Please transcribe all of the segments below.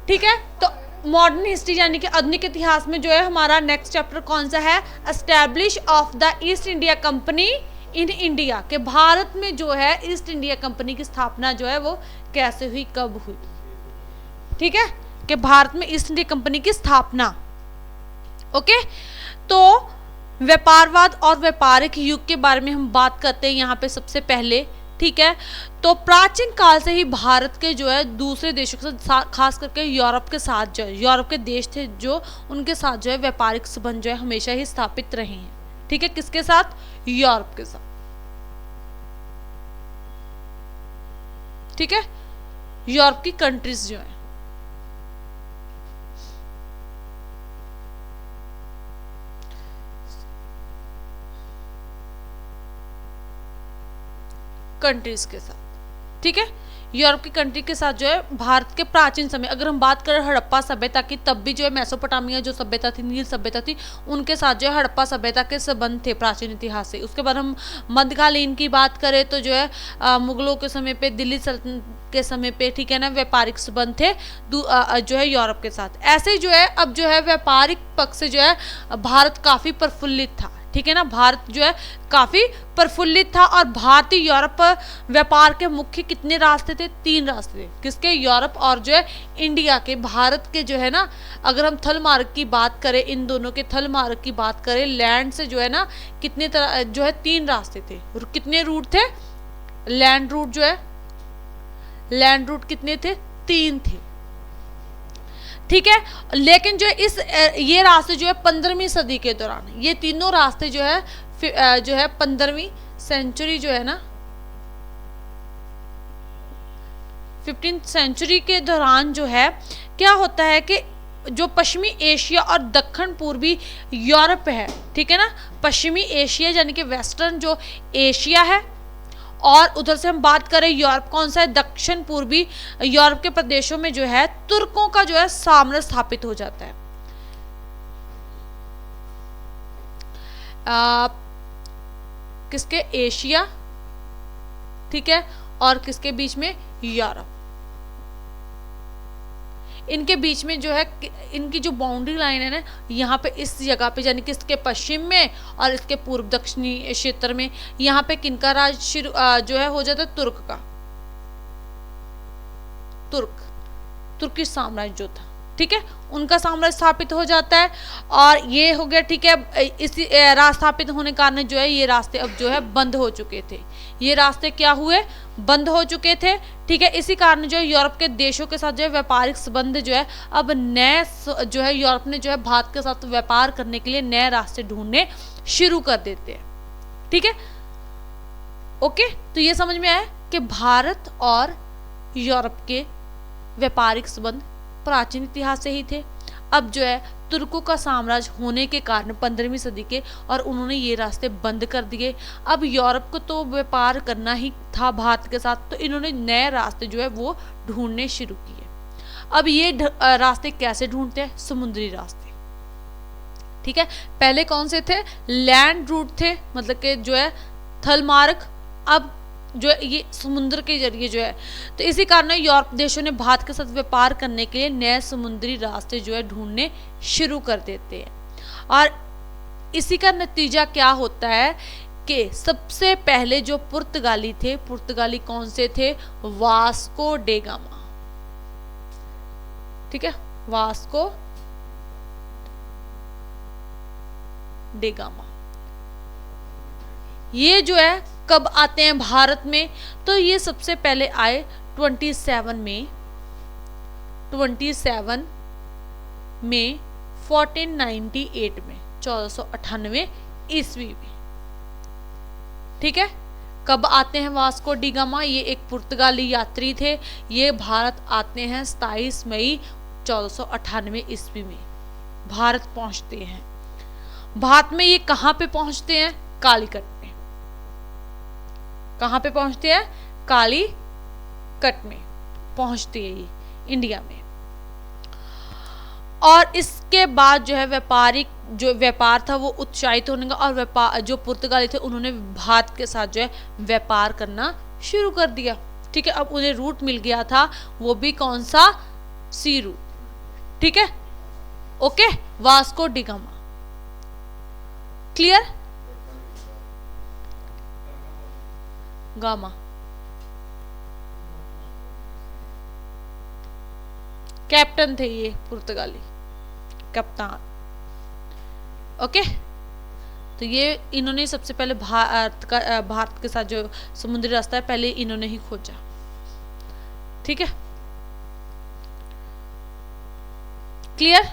ठीक है। तो मॉडर्न हिस्ट्री यानी कि आधुनिक इतिहास में जो है हमारा नेक्स्ट चैप्टर कौन सा है, establish of the east India company in India, के भारत में जो है ईस्ट इंडिया कंपनी की स्थापना जो है वो कैसे हुई, कब हुई। ठीक है, कि भारत में ईस्ट इंडिया कंपनी की स्थापना। ओके, तो व्यापारवाद और व्यापारिक युग के बारे में हम बात करते हैं यहाँ पे सबसे पहले। ठीक है, तो प्राचीन काल से ही भारत के जो है दूसरे देशों के साथ, खास करके यूरोप के साथ जो है, यूरोप के देश थे जो, उनके साथ जो है व्यापारिक संबंध जो है हमेशा ही स्थापित रहे हैं। ठीक है, किसके साथ, यूरोप के साथ। ठीक है, यूरोप की कंट्रीज जो है। कंट्रीज के साथ। ठीक है, यूरोप की कंट्री के साथ जो है भारत के प्राचीन समय, अगर हम बात करें हड़प्पा सभ्यता की, तब भी जो है मेसोपोटामिया जो सभ्यता थी, नील सभ्यता थी, उनके साथ जो है हड़प्पा सभ्यता के संबंध थे प्राचीन इतिहास से। उसके बाद हम मध्यकालीन की बात करें तो जो है मुगलों के समय पे, दिल्ली सल्तनत के समय पे, ठीक है ना, व्यापारिक संबंध थे जो है यूरोप के साथ। ऐसे जो है अब जो है व्यापारिक पक्ष से जो है भारत काफी प्रफुल्लित था। ठीक है ना, भारत जो है काफी प्रफुल्लित था। और भारतीय यूरोप व्यापार के मुख्य कितने रास्ते थे, 3 रास्ते थे। किसके, यूरोप और जो है इंडिया के। भारत के जो है ना, अगर हम थल मार्ग की बात करें, इन दोनों के थल मार्ग की बात करें, लैंड से जो है ना कितने तरह जो है 3 रास्ते थे। कितने रूट थे, लैंड रूट जो है, लैंड रूट कितने थे, 3 थे। ठीक है, लेकिन जो ये रास्ते जो है 15वीं सदी के दौरान, ये तीनों रास्ते जो है 15वीं सेंचुरी जो है ना, 15th सेंचुरी के दौरान जो है क्या होता है कि जो पश्चिमी एशिया और दक्षिण पूर्वी यूरोप है, ठीक है ना, पश्चिमी एशिया यानी कि वेस्टर्न जो एशिया है, और उधर से हम बात करें यूरोप कौन सा है, दक्षिण पूर्वी यूरोप के प्रदेशों में जो है तुर्कों का जो है साम्राज्य स्थापित हो जाता है। किसके, एशिया, ठीक है, और किसके बीच में, यूरोप। इनके बीच में जो है इनकी जो बाउंड्री लाइन है ना, यहाँ पे इस जगह पे यानी कि इसके पश्चिम में और इसके पूर्व दक्षिणी क्षेत्र में, यहाँ पे किनका राज शुरू जो है हो जाता है, तुर्क का, तुर्की साम्राज्य जो था, ठीक है, उनका साम्राज्य स्थापित हो जाता है। और ये हो गया, ठीक है, इसी राज स्थापित होने के कारण जो है ये रास्ते अब जो है बंद हो चुके थे। ये रास्ते क्या हुए, बंद हो चुके थे। ठीक है, इसी कारण जो है यूरोप के देशों के साथ जो है व्यापारिक संबंध जो है अब नए जो है यूरोप ने जो है भारत के साथ व्यापार करने के लिए नए रास्ते ढूंढने शुरू कर देते हैं। ठीक है, ओके, तो ये समझ में आया कि भारत और यूरोप के व्यापारिक संबंध प्राचीन इतिहास से ही थे। अब जो है तुर्कों का साम्राज्य होने के कारण 15वीं सदी के, और उन्होंने ये रास्ते बंद कर दिए। अब यूरोप को तो व्यापार करना ही था भारत के साथ, तो इन्होंने नए रास्ते जो है वो ढूंढने शुरू किए। अब ये रास्ते कैसे ढूंढते हैं, समुद्री रास्ते। ठीक है, पहले कौन से थे, लैंड रूट थे, मतलब कि जो है थल मार्ग। अब जो है ये समुद्र के जरिए जो है, तो इसी कारण यूरोप देशों ने भारत के साथ व्यापार करने के लिए नए समुद्री रास्ते जो है ढूंढने शुरू कर देते हैं। और इसी का नतीजा क्या होता है कि सबसे पहले जो पुर्तगाली थे, पुर्तगाली कौन से थे, वास्को डे गामा। ठीक है, वास्को डे गामा, ये जो है कब आते हैं भारत में, तो ये सबसे पहले आए 27 में 1498 में, 1498 ईस्वी में। ठीक है, कब आते हैं वास्को डी गामा, ये एक पुर्तगाली यात्री थे। ये भारत आते हैं 27 मई 1498 ईस्वी में भारत पहुंचते हैं। भारत में ये कहाँ पे पहुंचते हैं, कालीकट में। कहाँ पे पहुंचते हैं, कालीकट में पहुंचते हैं ये इंडिया में। और इसके बाद जो है व्यापारिक जो व्यापार था वो उत्साहित होने का, और व्यापार जो पुर्तगाली थे उन्होंने भारत के साथ जो है व्यापार करना शुरू कर दिया। ठीक है, अब उन्हें रूट मिल गया था, वो भी कौन सा, सी रूट। ठीक है, okay, Vasco D gamma. Clear? Gamma captain थे ये, पुर्तगाली कप्तान। ओके, तो ये इन्होंने सबसे पहले भारत के साथ जो समुद्री रास्ता है पहले इन्होंने ही खोजा। ठीक है, क्लियर?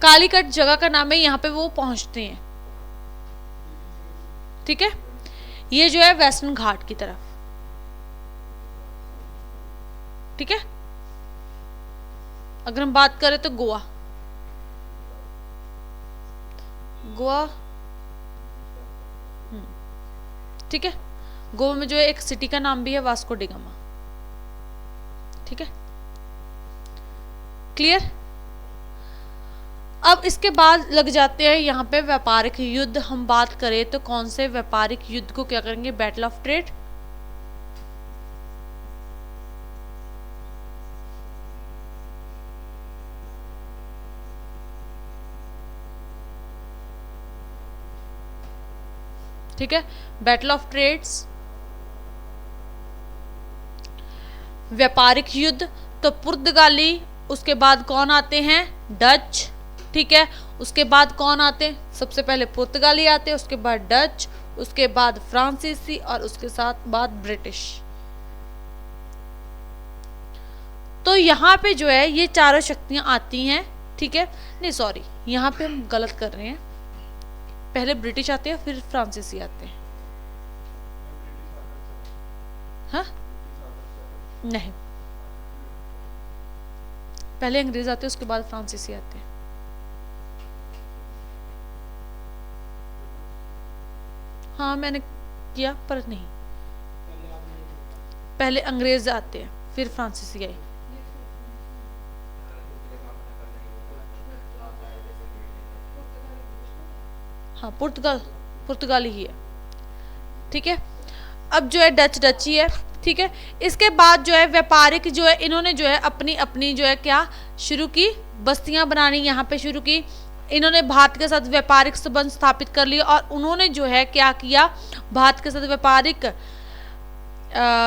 कालीकट जगह का नाम है, यहाँ पे वो पहुंचते हैं। ठीक है, ये जो है वेस्टर्न घाट की तरफ। ठीक है, अगर हम बात करें तो गोवा, गोवा, ठीक है, गोवा में जो है एक सिटी का नाम भी है वास्को डी गामा। ठीक है, क्लियर? अब इसके बाद लग जाते हैं यहाँ पे व्यापारिक युद्ध। हम बात करें तो कौन से व्यापारिक युद्ध को क्या करेंगे? Battle of trade. ठीक है, बैटल ऑफ ट्रेड्स, व्यापारिक युद्ध। तो पुर्तगाली, उसके बाद कौन आते हैं? डच। ठीक है, उसके बाद कौन आते हैं? सबसे पहले पुर्तगाली आते हैं, उसके बाद डच, उसके बाद फ्रांसीसी और उसके साथ बाद ब्रिटिश। तो यहाँ पे जो है ये चारों शक्तियां आती हैं। ठीक है, नहीं सॉरी, यहाँ पे हम गलत कर रहे हैं, पहले ब्रिटिश आते हैं फिर फ्रांसीसी आते हैं। हाँ, नहीं, पहले अंग्रेज आते हैं उसके बाद फ्रांसीसी आते हैं। हाँ मैंने किया पर नहीं, पहले अंग्रेज आते हैं फिर फ्रांसीसी आए। हाँ, पुर्तगाली ही है। ठीक है, अब जो है डच ही है। ठीक है, इसके बाद जो है व्यापारिक जो है इन्होंने जो है अपनी अपनी जो है क्या शुरू की? बस्तियां बनानी यहाँ पे शुरू की। इन्होंने भारत के साथ व्यापारिक संबंध स्थापित कर लिए और उन्होंने जो है क्या किया? भारत के साथ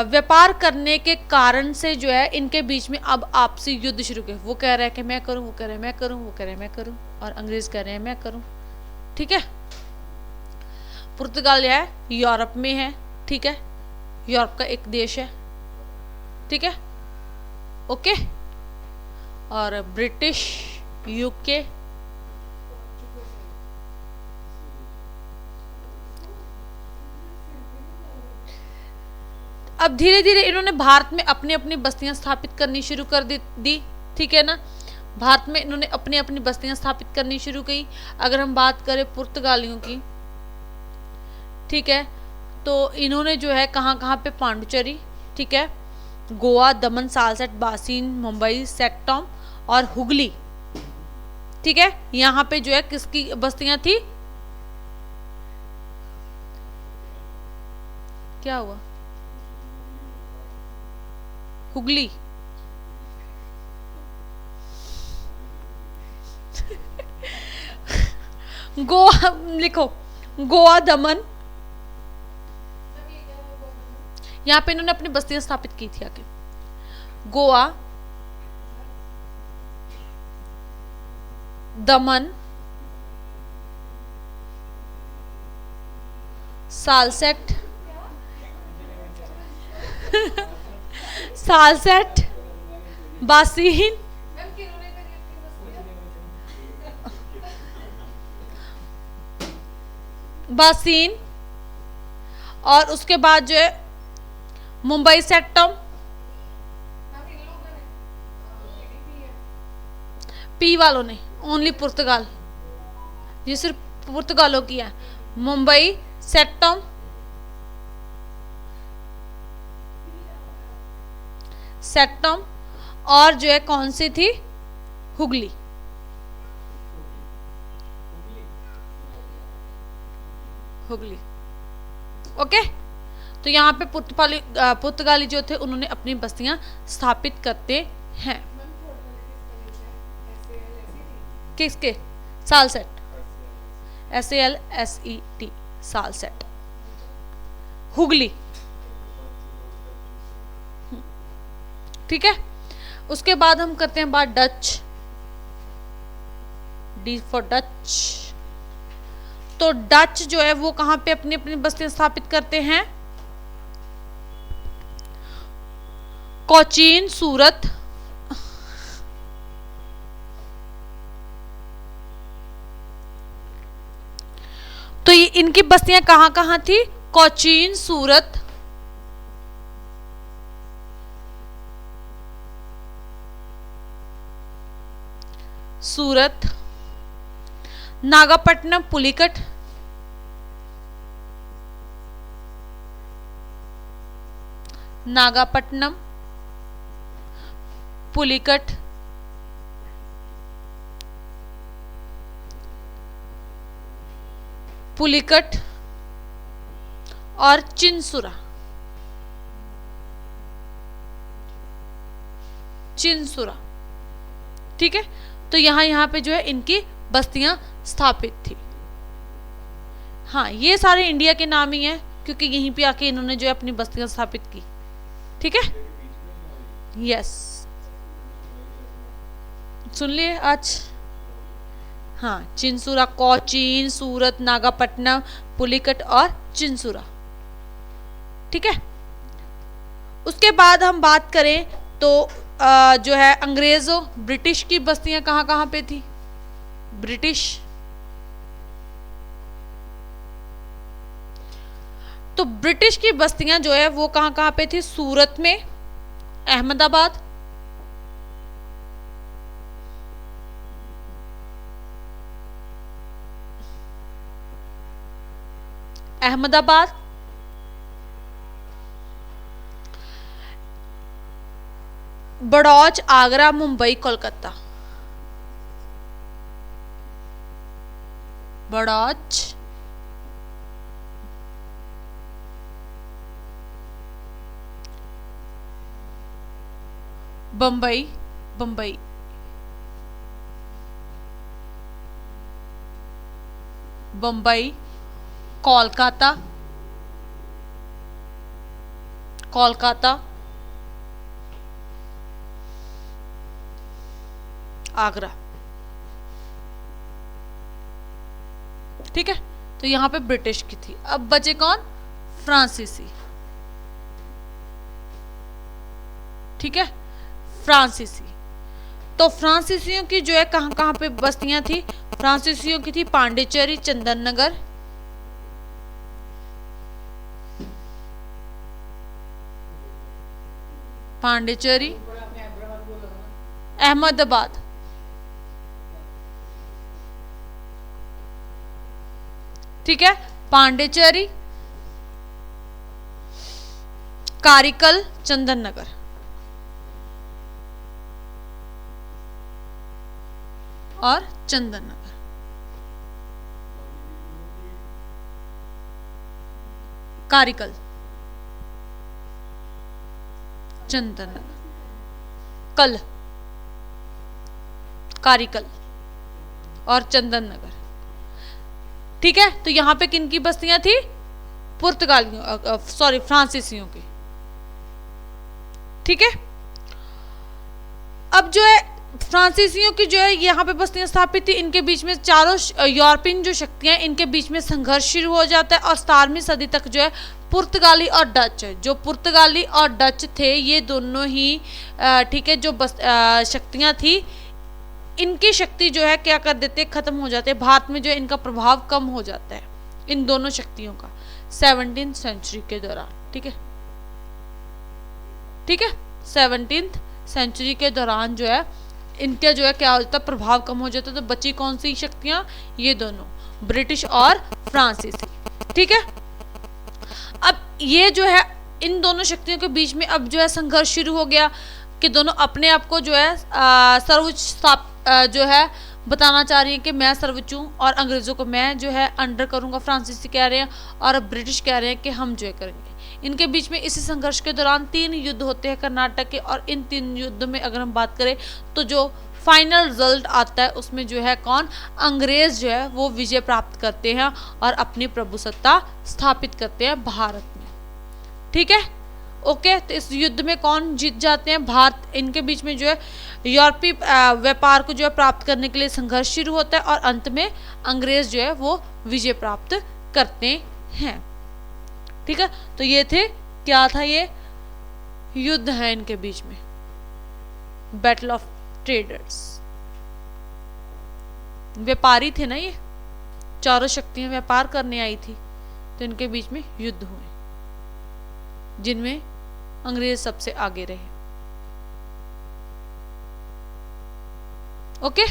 व्यापार करने के कारण से जो है इनके बीच में अब आपसी युद्ध शुरू किया। वो कह रहे हैं कि मैं करूं, वो कह रहे हैं मैं करूं, वो कह रहे हैं मैं करूं, और अंग्रेज कह रहे हैं मैं करूं। ठीक है, पुर्तगाल है यूरोप में है। ठीक है, यूरोप का एक देश है। ठीक है, ओके, और ब्रिटिश, यूके, अब धीरे धीरे इन्होंने भारत में अपनी अपनी बस्तियां स्थापित करनी शुरू कर दी। ठीक है ना, भारत में इन्होंने अपनी अपनी बस्तियां स्थापित करनी शुरू की। अगर हम बात करें पुर्तगालियों की, ठीक है, तो इन्होंने जो है कहाँ कहाँ पे? पांडुचेरी, ठीक है, गोवा, दमन, सालसेट, बासीन, मुंबई, सेक्टम और हुगली। ठीक है, यहाँ पे जो है किसकी बस्तियां थी? क्या हुआ? हुगली। गोवा लिखो, गोवा, दमन, यहाँ पे इन्होंने अपनी बस्तियां स्थापित की थी आके। गोवा, दमन, सालसेट सालसेट, बासीन, बासीन, और उसके बाद जो है मुंबई, सेक्टम, पी वालों ने, ओनली पुर्तगाल, ये सिर्फ पुर्तगालों की है। मुंबई, सेक्टम, सेक्टम, और जो है कौन सी थी? हुगली। हुगली, ओके। तो यहाँ पे पुर्तगाली जो थे उन्होंने अपनी बस्तियां स्थापित करते हैं। किसके? सालसेट, SALSET, सालसेट। हुगली, ठीक है। उसके बाद हम करते हैं बात डच, D फॉर डच। तो डच जो है वो कहां पे अपनी अपनी बस्तियां स्थापित करते हैं? कोचीन, सूरत, तो ये इनकी बस्तियां कहां कहां थी? कोचीन, सूरत, सूरत, नागापट्टनम, पुलिकट, नागापट्टनम, पुलिकट, पुलिकट और चिंसुरा, चिंसुरा, ठीक है। तो यहां पे जो है इनकी बस्तियां स्थापित थी। हाँ, ये सारे इंडिया के नाम ही हैं क्योंकि यहीं पे आके इन्होंने जो है अपनी बस्तियां स्थापित की, ठीक है। यस, सुन लिए आज? हाँ, चिंसुरा, कोचीन, सूरत, नागापट्टनम, पुलिकट और चिंसुरा, ठीक है। उसके बाद हम बात करें तो जो है अंग्रेजों, ब्रिटिश की बस्तियां कहां कहां पे थी? ब्रिटिश, तो ब्रिटिश की बस्तियां जो है वो कहां कहां पे थी? सूरत में, अहमदाबाद, अहमदाबाद, बड़ौच, आगरा, मुंबई, कोलकाता। बड़ौच, बंबई, बंबई, बंबई, कोलकाता, कोलकाता, आगरा, ठीक है। तो यहां पे ब्रिटिश की थी। अब बचे कौन? फ्रांसीसी, ठीक है, फ्रांसीसी। तो फ्रांसीसियों की जो है कहां कहां पे बस्तियां थी? फ्रांसीसियों की थी पांडिचेरी, चंदन नगर, पांडिचेरी, अहमदाबाद, ठीक है, पांडिचेरी, कारिकल, चंदन नगर, और चंदन नगर, कारिकल, चंदन नगर, कल, कारिकल और चंदन नगर, ठीक है। तो यहां पे किन की बस्तियां थी? पुर्तगालियों, सॉरी, फ्रांसीसियों की, ठीक है। अब जो है फ्रांसीसियों की जो है यहाँ पे बस्तियां स्थापित थी। इनके बीच में चारों यूरोपियन जो शक्तियां, इनके बीच में संघर्ष शुरू हो जाता है और 17वीं सदी तक जो है पुर्तगाली और डच, जो पुर्तगाली और डच थे ये दोनों ही, ठीक है, जो शक्तियां थी, इनकी शक्ति जो है क्या कर देते, खत्म हो जाते हैं। भारत में जो है इनका प्रभाव कम हो जाता है इन दोनों शक्तियों का 17वीं सेंचुरी के दौरान, ठीक है, ठीक है। 17वीं सेंचुरी के दौरान जो है इनका जो है क्या हो जाता है, प्रभाव कम हो जाता है। तो बची कौन सी शक्तियां? ये दोनों, ब्रिटिश और फ्रांसीसी, ठीक है। अब ये जो है इन दोनों शक्तियों के बीच में अब जो है संघर्ष शुरू हो गया कि दोनों अपने आप को जो है सर्वोच्च जो है बताना चाह रही है कि मैं सर्वोच्च हूँ और अंग्रेजों को मैं जो है अंडर करूँगा, फ्रांसीसी कह रहे हैं, और ब्रिटिश कह रहे हैं कि हम जो है करेंगे। इनके बीच में इसी संघर्ष के दौरान 3 युद्ध होते हैं कर्नाटक के, और इन 3 युद्ध में अगर हम बात करें तो जो फाइनल रिजल्ट आता है उसमें जो है कौन, अंग्रेज जो है वो विजय प्राप्त करते हैं और अपनी प्रभुसत्ता स्थापित करते हैं भारत में। ठीक है, ओके। तो इस युद्ध में कौन जीत जाते हैं, भारत। इनके बीच में जो है यूरोपीय व्यापार को जो है प्राप्त करने के लिए संघर्ष शुरू होता है और अंत में अंग्रेज जो है वो विजय प्राप्त करते हैं। ठीक है, तो ये थे, क्या था, ये युद्ध है इनके बीच में, बैटल ऑफ ट्रेडर्स। व्यापारी थे ना ये, चारों शक्तियां व्यापार करने आई थी, तो इनके बीच में युद्ध हुए जिनमें अंग्रेज सबसे आगे रहे। ओके।